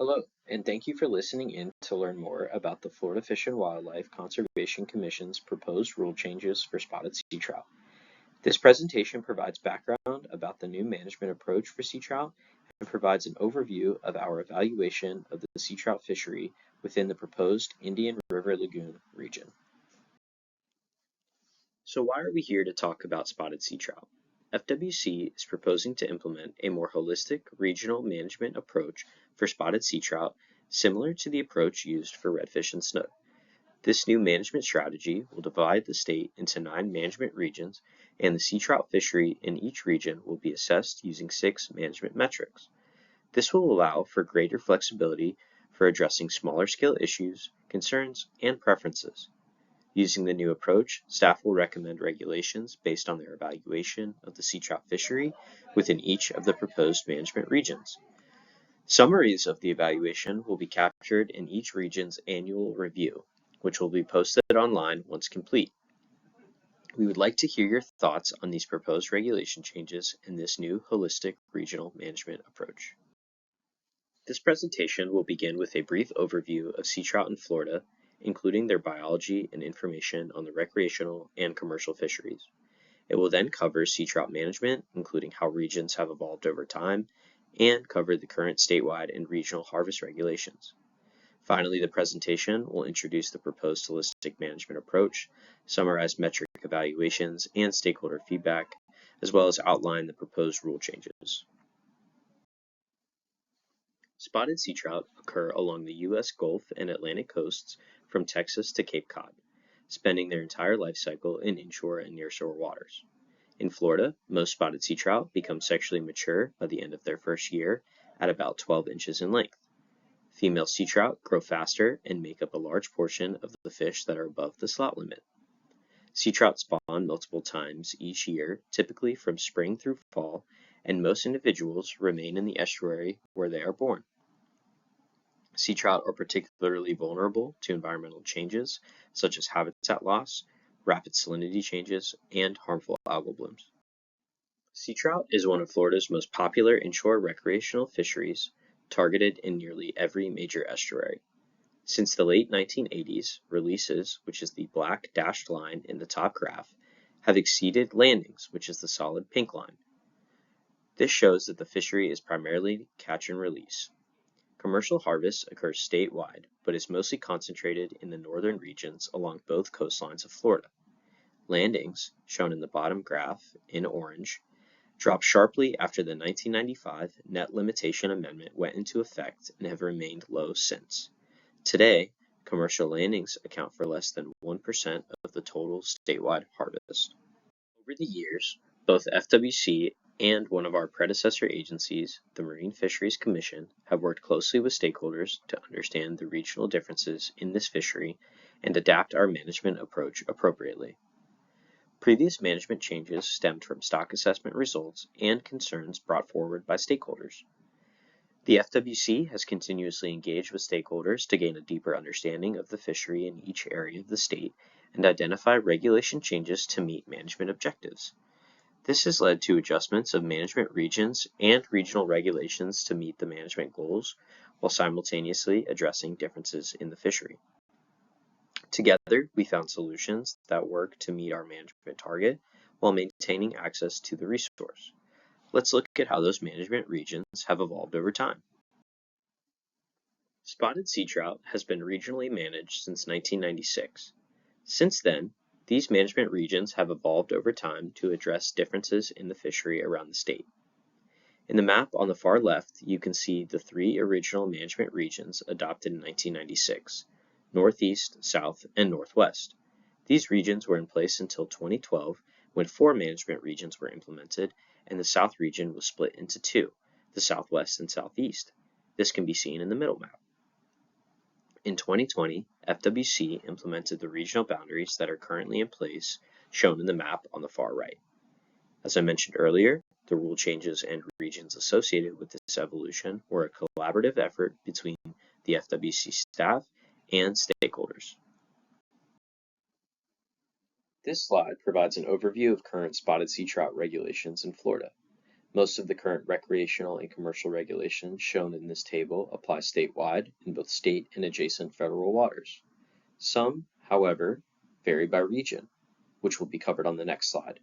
Hello, and thank you for listening in to learn more about the Florida Fish and Wildlife Conservation Commission's proposed rule changes for spotted sea trout. This presentation provides background about the new management approach for sea trout and provides an overview of our evaluation of the sea trout fishery within the proposed Indian River Lagoon region. So why are we here to talk about spotted sea trout? FWC is proposing to implement a more holistic regional management approach for spotted sea trout, similar to the approach used for redfish and snook. This new management strategy will divide the state into 9 management regions, and the sea trout fishery in each region will be assessed using 6 management metrics. This will allow for greater flexibility for addressing smaller scale issues, concerns, and preferences. Using the new approach, staff will recommend regulations based on their evaluation of the sea trout fishery within each of the proposed management regions. Summaries of the evaluation will be captured in each region's annual review, which will be posted online once complete. We would like to hear your thoughts on these proposed regulation changes and this new holistic regional management approach. This presentation will begin with a brief overview of sea trout in Florida, including their biology and information on the recreational and commercial fisheries. It will then cover sea trout management, including how regions have evolved over time, and cover the current statewide and regional harvest regulations. Finally, the presentation will introduce the proposed holistic management approach, summarize metric evaluations and stakeholder feedback, as well as outline the proposed rule changes. Spotted sea trout occur along the U.S. Gulf and Atlantic coasts from Texas to Cape Cod, spending their entire life cycle in inshore and nearshore waters. In Florida, most spotted sea trout become sexually mature by the end of their first year at about 12 inches in length. Female sea trout grow faster and make up a large portion of the fish that are above the slot limit. Sea trout spawn multiple times each year, typically from spring through fall, and most individuals remain in the estuary where they are born. Sea trout are particularly vulnerable to environmental changes, such as habitat loss, rapid salinity changes, and harmful algal blooms. Sea trout is one of Florida's most popular inshore recreational fisheries, targeted in nearly every major estuary. Since the late 1980s, releases, which is the black dashed line in the top graph, have exceeded landings, which is the solid pink line. This shows that the fishery is primarily catch and release. Commercial harvest occurs statewide, but is mostly concentrated in the northern regions along both coastlines of Florida. Landings, shown in the bottom graph in orange, dropped sharply after the 1995 Net Limitation Amendment went into effect and have remained low since. Today, commercial landings account for less than 1% of the total statewide harvest. Over the years, both FWC and one of our predecessor agencies, the Marine Fisheries Commission, have worked closely with stakeholders to understand the regional differences in this fishery and adapt our management approach appropriately. Previous management changes stemmed from stock assessment results and concerns brought forward by stakeholders. The FWC has continuously engaged with stakeholders to gain a deeper understanding of the fishery in each area of the state and identify regulation changes to meet management objectives. This has led to adjustments of management regions and regional regulations to meet the management goals, while simultaneously addressing differences in the fishery. Together, we found solutions that work to meet our management target while maintaining access to the resource. Let's look at how those management regions have evolved over time. Spotted sea trout has been regionally managed since 1996. Since then, these management regions have evolved over time to address differences in the fishery around the state. In the map on the far left, you can see the 3 original management regions adopted in 1996, Northeast, South, and Northwest. These regions were in place until 2012, when 4 management regions were implemented, and the South region was split into 2, the Southwest and Southeast. This can be seen in the middle map. In 2020, FWC implemented the regional boundaries that are currently in place, shown in the map on the far right. As I mentioned earlier, the rule changes and regions associated with this evolution were a collaborative effort between the FWC staff and stakeholders. This slide provides an overview of current spotted sea trout regulations in Florida. Most of the current recreational and commercial regulations shown in this table apply statewide in both state and adjacent federal waters. Some, however, vary by region, which will be covered on the next slide.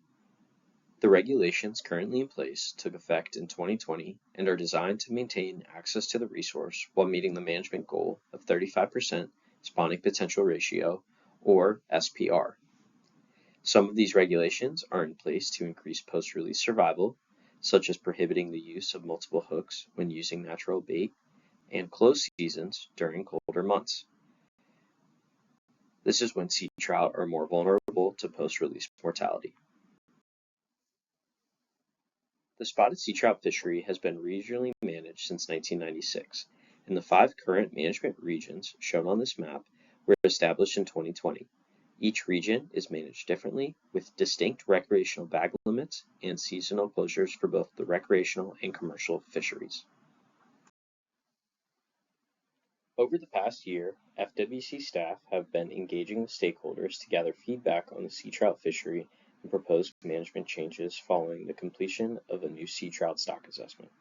The regulations currently in place took effect in 2020 and are designed to maintain access to the resource while meeting the management goal of 35% spawning potential ratio, or SPR. Some of these regulations are in place to increase post-release survival, such as prohibiting the use of multiple hooks when using natural bait and close seasons during colder months. This is when sea trout are more vulnerable to post-release mortality. The spotted sea trout fishery has been regionally managed since 1996, and the 5 current management regions shown on this map were established in 2020. Each region is managed differently, with distinct recreational bag limits and seasonal closures for both the recreational and commercial fisheries. Over the past year, FWC staff have been engaging with stakeholders to gather feedback on the sea trout fishery and propose management changes following the completion of a new sea trout stock assessment.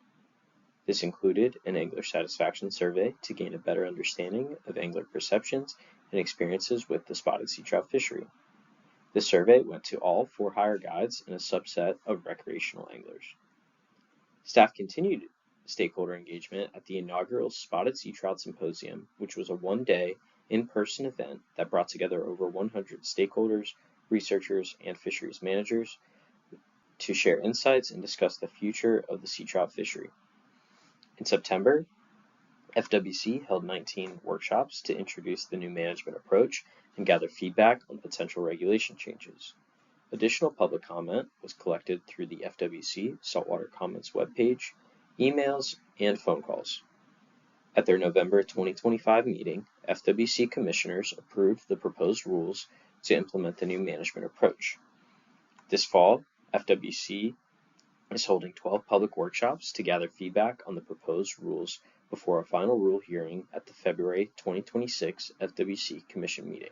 This included an angler satisfaction survey to gain a better understanding of angler perceptions and experiences with the spotted sea trout fishery. The survey went to all for-hire guides and a subset of recreational anglers. Staff continued stakeholder engagement at the inaugural Spotted Sea Trout Symposium, which was a one-day, in-person event that brought together over 100 stakeholders, researchers, and fisheries managers to share insights and discuss the future of the sea trout fishery. In September, FWC held 19 workshops to introduce the new management approach and gather feedback on potential regulation changes. Additional public comment was collected through the FWC Saltwater Comments webpage, emails, and phone calls. At their November 2025 meeting, FWC commissioners approved the proposed rules to implement the new management approach. This fall, FWC is holding 12 public workshops to gather feedback on the proposed rules before a final rule hearing at the February 2026 FWC Commission meeting.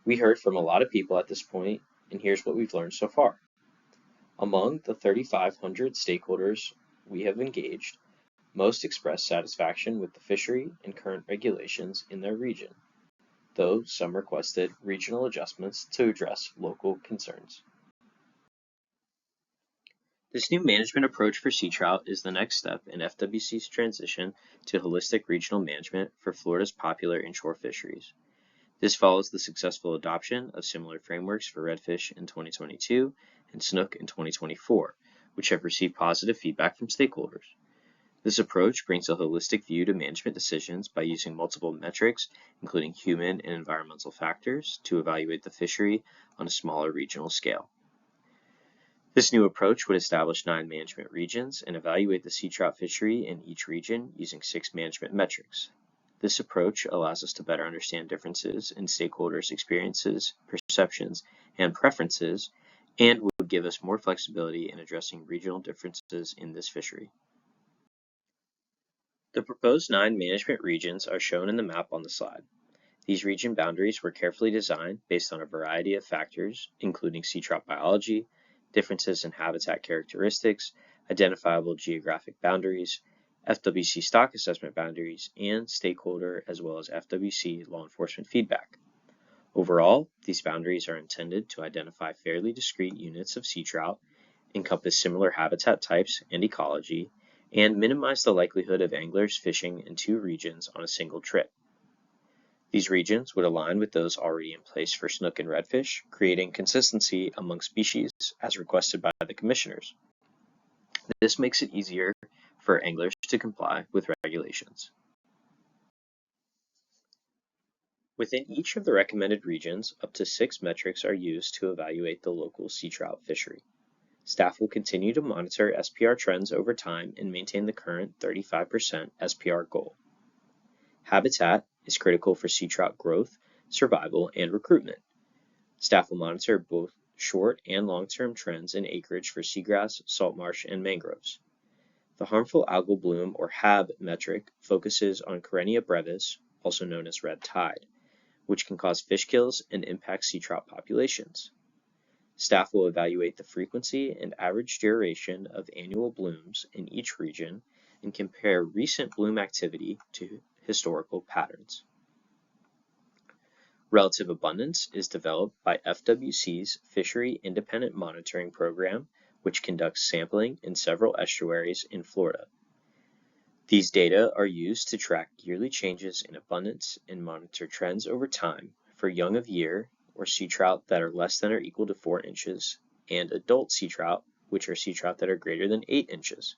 We heard from a lot of people at this point, and here's what we've learned so far. Among the 3,500 stakeholders we have engaged, most expressed satisfaction with the fishery and current regulations in their region, though some requested regional adjustments to address local concerns. This new management approach for sea trout is the next step in FWC's transition to holistic regional management for Florida's popular inshore fisheries. This follows the successful adoption of similar frameworks for redfish in 2022 and snook in 2024, which have received positive feedback from stakeholders. This approach brings a holistic view to management decisions by using multiple metrics, including human and environmental factors, to evaluate the fishery on a smaller regional scale. This new approach would establish 9 management regions and evaluate the sea trout fishery in each region using 6 management metrics. This approach allows us to better understand differences in stakeholders' experiences, perceptions, and preferences, and would give us more flexibility in addressing regional differences in this fishery. The proposed 9 management regions are shown in the map on the slide. These region boundaries were carefully designed based on a variety of factors, including sea trout biology, differences in habitat characteristics, identifiable geographic boundaries, FWC stock assessment boundaries, and stakeholder as well as FWC law enforcement feedback. Overall, these boundaries are intended to identify fairly discrete units of sea trout, encompass similar habitat types and ecology, and minimize the likelihood of anglers fishing in 2 regions on a single trip. These regions would align with those already in place for snook and redfish, creating consistency among species as requested by the commissioners. This makes it easier for anglers to comply with regulations. Within each of the recommended regions, up to 6 metrics are used to evaluate the local sea trout fishery. Staff will continue to monitor SPR trends over time and maintain the current 35% SPR goal. Habitat is critical for sea trout growth, survival, and recruitment. Staff will monitor both short and long-term trends in acreage for seagrass, salt marsh, and mangroves. The harmful algal bloom, or HAB metric, focuses on Karenia brevis, also known as red tide, which can cause fish kills and impact sea trout populations. Staff will evaluate the frequency and average duration of annual blooms in each region and compare recent bloom activity to historical patterns. Relative abundance is developed by FWC's Fishery Independent Monitoring Program, which conducts sampling in several estuaries in Florida. These data are used to track yearly changes in abundance and monitor trends over time for young of year or sea trout that are less than or equal to 4 inches, and adult sea trout, which are sea trout that are greater than 8 inches.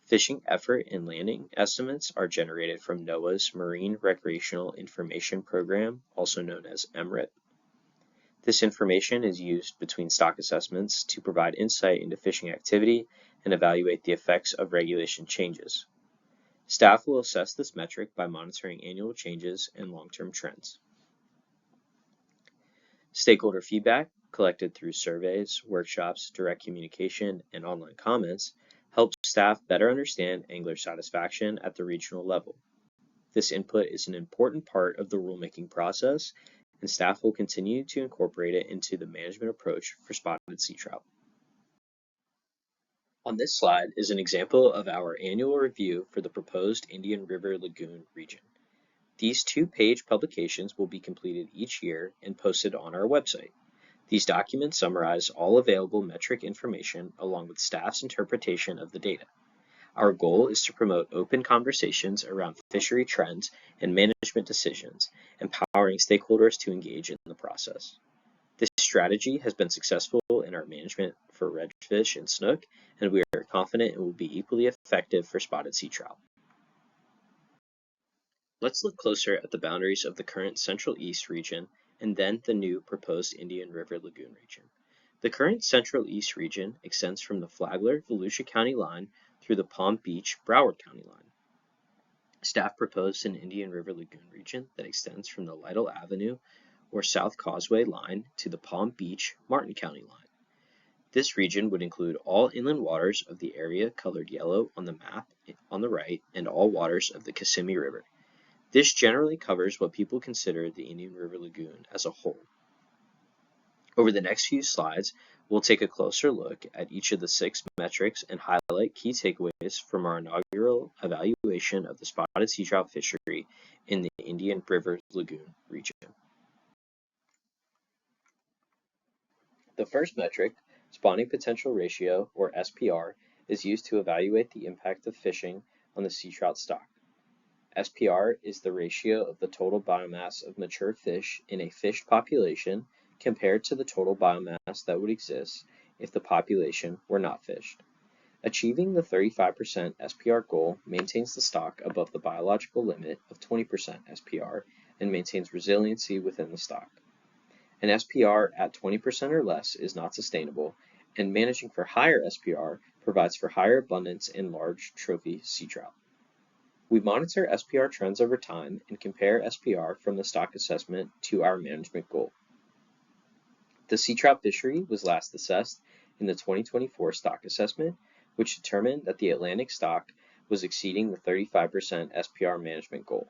Fishing effort and landing estimates are generated from NOAA's Marine Recreational Information Program, also known as MRIP. This information is used between stock assessments to provide insight into fishing activity and evaluate the effects of regulation changes. Staff will assess this metric by monitoring annual changes and long-term trends. Stakeholder feedback, collected through surveys, workshops, direct communication, and online comments, helps staff better understand angler satisfaction at the regional level. This input is an important part of the rulemaking process, and staff will continue to incorporate it into the management approach for spotted sea trout. On this slide is an example of our annual review for the proposed Indian River Lagoon region. These 2-page publications will be completed each year and posted on our website. These documents summarize all available metric information along with staff's interpretation of the data. Our goal is to promote open conversations around fishery trends and management decisions, empowering stakeholders to engage in the process. This strategy has been successful in our management for redfish and snook, and we are confident it will be equally effective for spotted sea trout. Let's look closer at the boundaries of the current Central East region and then the new proposed Indian River Lagoon region. The current Central East region extends from the Flagler-Volusia County line through the Palm Beach-Broward County line. Staff proposed an Indian River Lagoon region that extends from the Lytle Avenue or South Causeway line to the Palm Beach-Martin County line. This region would include all inland waters of the area colored yellow on the map on the right and all waters of the Kissimmee River. This generally covers what people consider the Indian River Lagoon as a whole. Over the next few slides, we'll take a closer look at each of the 6 metrics and highlight key takeaways from our inaugural evaluation of the spotted sea trout fishery in the Indian River Lagoon region. The first metric, spawning potential ratio, or SPR, is used to evaluate the impact of fishing on the sea trout stock. SPR is the ratio of the total biomass of mature fish in a fish population compared to the total biomass that would exist if the population were not fished. Achieving the 35% SPR goal maintains the stock above the biological limit of 20% SPR and maintains resiliency within the stock. An SPR at 20% or less is not sustainable, and managing for higher SPR provides for higher abundance in large trophy sea trout. We monitor SPR trends over time and compare SPR from the stock assessment to our management goal. The sea trout fishery was last assessed in the 2024 stock assessment, which determined that the Atlantic stock was exceeding the 35% SPR management goal.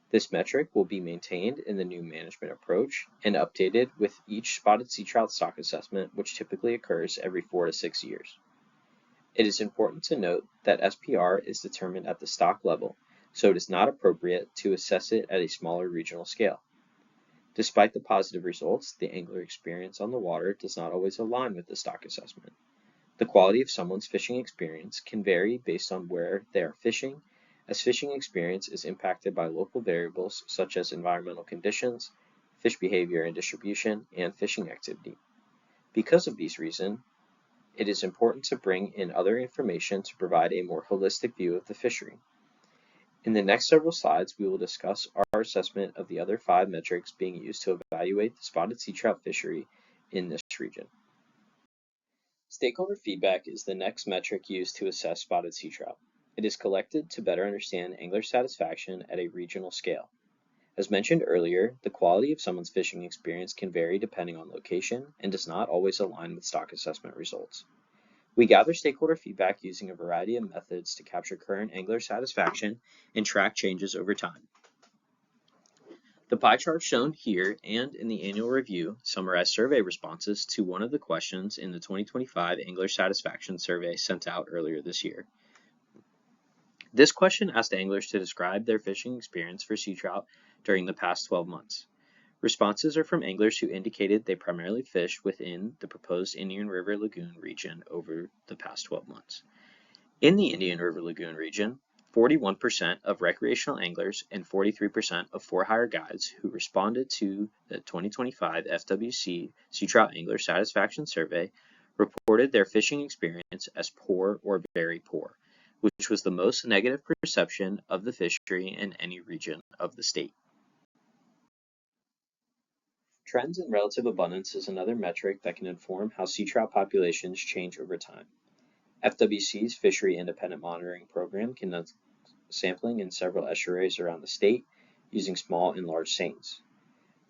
This metric will be maintained in the new management approach and updated with each spotted sea trout stock assessment, which typically occurs every 4 to 6 years. It is important to note that SPR is determined at the stock level, so it is not appropriate to assess it at a smaller regional scale. Despite the positive results, the angler experience on the water does not always align with the stock assessment. The quality of someone's fishing experience can vary based on where they are fishing, as fishing experience is impacted by local variables such as environmental conditions, fish behavior and distribution, and fishing activity. Because of these reasons, it is important to bring in other information to provide a more holistic view of the fishery. In the next several slides, we will discuss our assessment of the other 5 metrics being used to evaluate the spotted sea trout fishery in this region. Stakeholder feedback is the next metric used to assess spotted sea trout. It is collected to better understand angler satisfaction at a regional scale. As mentioned earlier, the quality of someone's fishing experience can vary depending on location and does not always align with stock assessment results. We gather stakeholder feedback using a variety of methods to capture current angler satisfaction and track changes over time. The pie chart shown here and in the annual review summarize survey responses to one of the questions in the 2025 Angler Satisfaction Survey sent out earlier this year. This question asked anglers to describe their fishing experience for sea trout during the past 12 months. Responses are from anglers who indicated they primarily fished within the proposed Indian River Lagoon region over the past 12 months. In the Indian River Lagoon region, 41% of recreational anglers and 43% of for-hire guides who responded to the 2025 FWC Sea Trout Angler Satisfaction Survey reported their fishing experience as poor or very poor, which was the most negative perception of the fishery in any region of the state. Trends in relative abundance is another metric that can inform how sea trout populations change over time. FWC's Fishery Independent Monitoring Program conducts sampling in several estuaries around the state using small and large seines.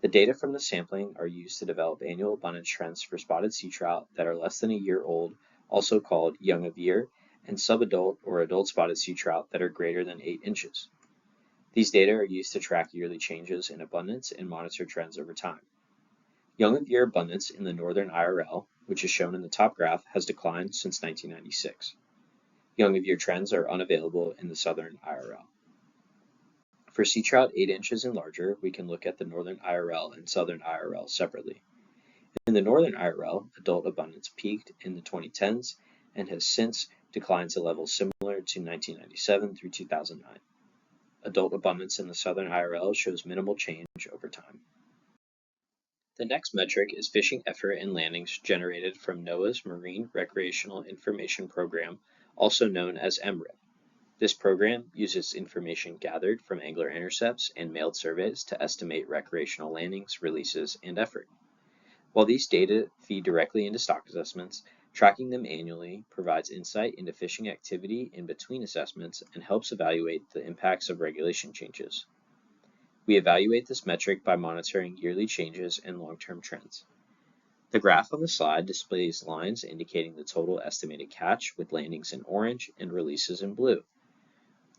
The data from the sampling are used to develop annual abundance trends for spotted sea trout that are less than a year old, also called young of year, and subadult or adult spotted sea trout that are greater than 8 inches. These data are used to track yearly changes in abundance and monitor trends over time. Young of year abundance in the northern IRL, which is shown in the top graph, has declined since 1996. Young of year trends are unavailable in the southern IRL. For sea trout 8 inches and larger, we can look at the northern IRL and southern IRL separately. In the northern IRL, adult abundance peaked in the 2010s and has since declined to levels similar to 1997 through 2009. Adult abundance in the southern IRL shows minimal change over time. The next metric is fishing effort and landings generated from NOAA's Marine Recreational Information Program, also known as MRIP. This program uses information gathered from angler intercepts and mailed surveys to estimate recreational landings, releases, and effort. While these data feed directly into stock assessments, tracking them annually provides insight into fishing activity in between assessments and helps evaluate the impacts of regulation changes. We evaluate this metric by monitoring yearly changes and long-term trends. The graph on the slide displays lines indicating the total estimated catch with landings in orange and releases in blue.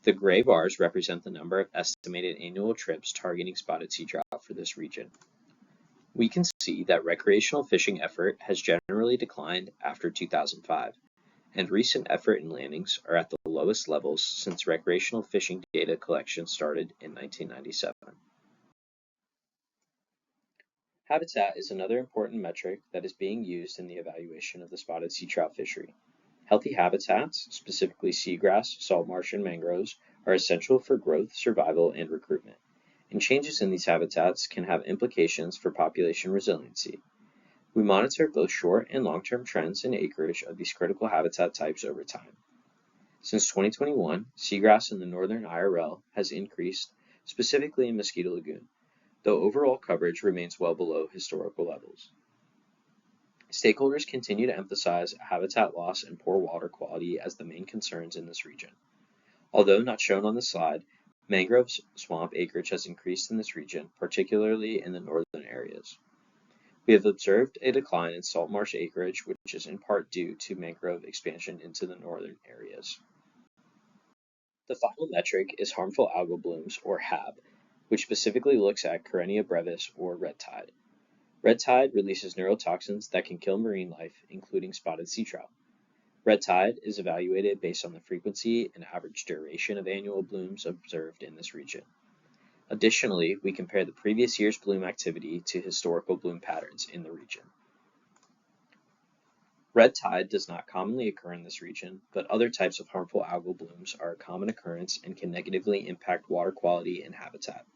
The gray bars represent the number of estimated annual trips targeting spotted sea trout for this region. We can see that recreational fishing effort has generally declined after 2005, and recent effort and landings are at the lowest levels since recreational fishing data collection started in 1997. Habitat is another important metric that is being used in the evaluation of the spotted sea trout fishery. Healthy habitats, specifically seagrass, salt marsh, and mangroves, are essential for growth, survival, and recruitment, and changes in these habitats can have implications for population resiliency. We monitor both short and long-term trends in acreage of these critical habitat types over time. Since 2021, seagrass in the northern IRL has increased, specifically in Mosquito Lagoon, though overall coverage remains well below historical levels. Stakeholders continue to emphasize habitat loss and poor water quality as the main concerns in this region. Although not shown on the slide, mangrove swamp acreage has increased in this region, particularly in the northern areas. We have observed a decline in salt marsh acreage, which is in part due to mangrove expansion into the northern areas. The final metric is harmful algal blooms, or HAB, which specifically looks at Karenia brevis or red tide. Red tide releases neurotoxins that can kill marine life, including spotted sea trout. Red tide is evaluated based on the frequency and average duration of annual blooms observed in this region. Additionally, we compare the previous year's bloom activity to historical bloom patterns in the region. Red tide does not commonly occur in this region, but other types of harmful algal blooms are a common occurrence and can negatively impact water quality and habitat.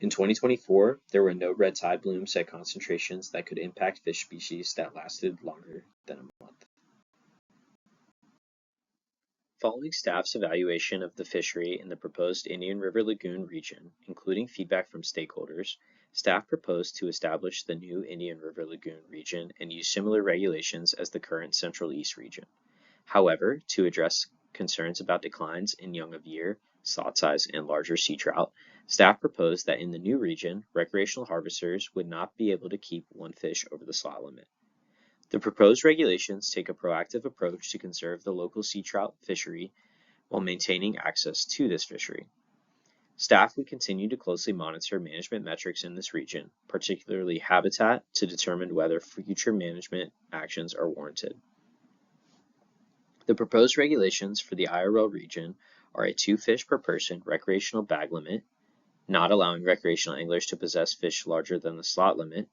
In 2024, there were no red tide blooms at concentrations that could impact fish species that lasted longer than a month. Following staff's evaluation of the fishery in the proposed Indian River Lagoon region, including feedback from stakeholders, staff proposed to establish the new Indian River Lagoon region and use similar regulations as the current Central East region. However, to address concerns about declines in young of year, slot size, and larger sea trout, staff proposed that in the new region, recreational harvesters would not be able to keep one fish over the slot limit. The proposed regulations take a proactive approach to conserve the local sea trout fishery while maintaining access to this fishery. Staff would continue to closely monitor management metrics in this region, particularly habitat, to determine whether future management actions are warranted. The proposed regulations for the IRL region are a 2 fish per person recreational bag limit, not allowing recreational anglers to possess fish larger than the slot limit,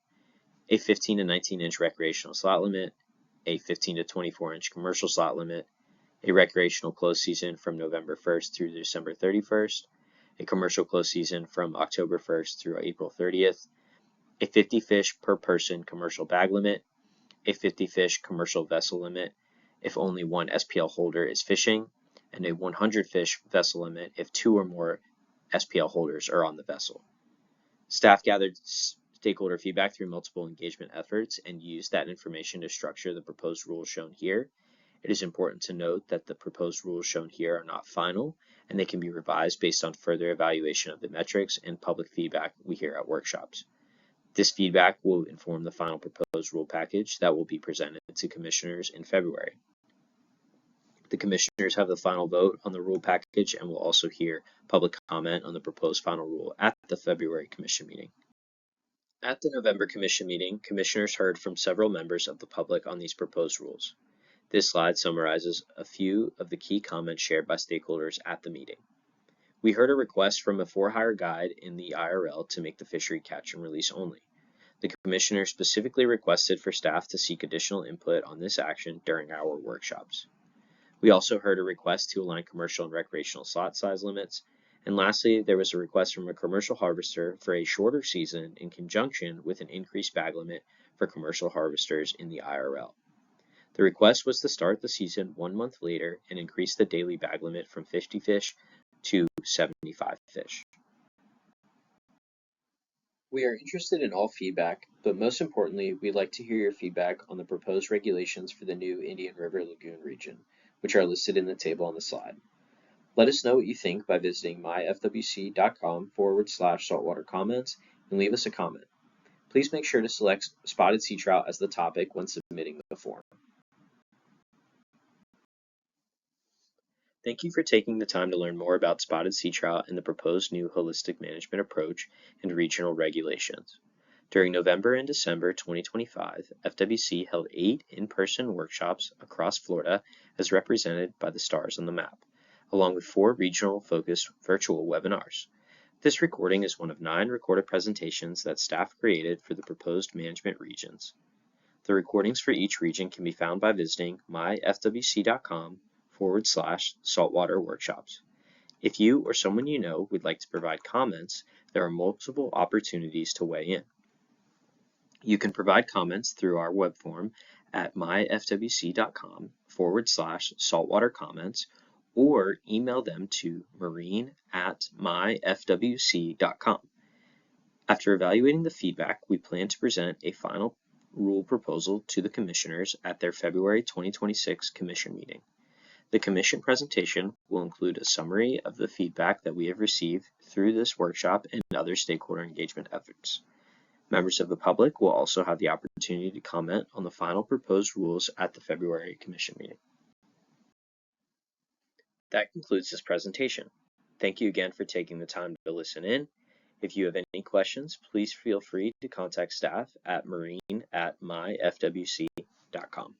a 15 to 19-inch recreational slot limit, a 15 to 24-inch commercial slot limit, a recreational close season from November 1st through December 31st, a commercial close season from October 1st through April 30th, a 50 fish per person commercial bag limit, a 50 fish commercial vessel limit if only one SPL holder is fishing, and a 100 fish vessel limit if 2 or more SPL holders are on the vessel. Staff gathered stakeholder feedback through multiple engagement efforts and used that information to structure the proposed rules shown here. It is important to note that the proposed rules shown here are not final, and they can be revised based on further evaluation of the metrics and public feedback we hear at workshops. This feedback will inform the final proposed rule package that will be presented to commissioners in February. The commissioners have the final vote on the rule package and will also hear public comment on the proposed final rule at the February commission meeting. At the November commission meeting, commissioners heard from several members of the public on these proposed rules. This slide summarizes a few of the key comments shared by stakeholders at the meeting. We heard a request from a for-hire guide in the IRL to make the fishery catch and release only. The commissioner specifically requested for staff to seek additional input on this action during our workshops. We also heard a request to align commercial and recreational slot size limits. And lastly, there was a request from a commercial harvester for a shorter season in conjunction with an increased bag limit for commercial harvesters in the IRL. The request was to start the season 1 month later and increase the daily bag limit from 50 fish to 75 fish. We are interested in all feedback, but most importantly, we'd like to hear your feedback on the proposed regulations for the new Indian River Lagoon region, which are listed in the table on the slide. Let us know what you think by visiting myfwc.com/saltwater comments and leave us a comment. Please make sure to select spotted sea trout as the topic when submitting the form. Thank you for taking the time to learn more about spotted sea trout and the proposed new holistic management approach and regional regulations. During November and December 2025, FWC held 8 in-person workshops across Florida as represented by the stars on the map, along with 4 regional-focused virtual webinars. This recording is one of 9 recorded presentations that staff created for the proposed management regions. The recordings for each region can be found by visiting myfwc.com/saltwater workshops. If you or someone you know would like to provide comments, there are multiple opportunities to weigh in. You can provide comments through our web form at myfwc.com/saltwater comments or email them to marine@myfwc.com. After evaluating the feedback, we plan to present a final rule proposal to the commissioners at their February 2026 commission meeting. The commission presentation will include a summary of the feedback that we have received through this workshop and other stakeholder engagement efforts. Members of the public will also have the opportunity to comment on the final proposed rules at the February commission meeting. That concludes this presentation. Thank you again for taking the time to listen in. If you have any questions, please feel free to contact staff at marine@myfwc.com.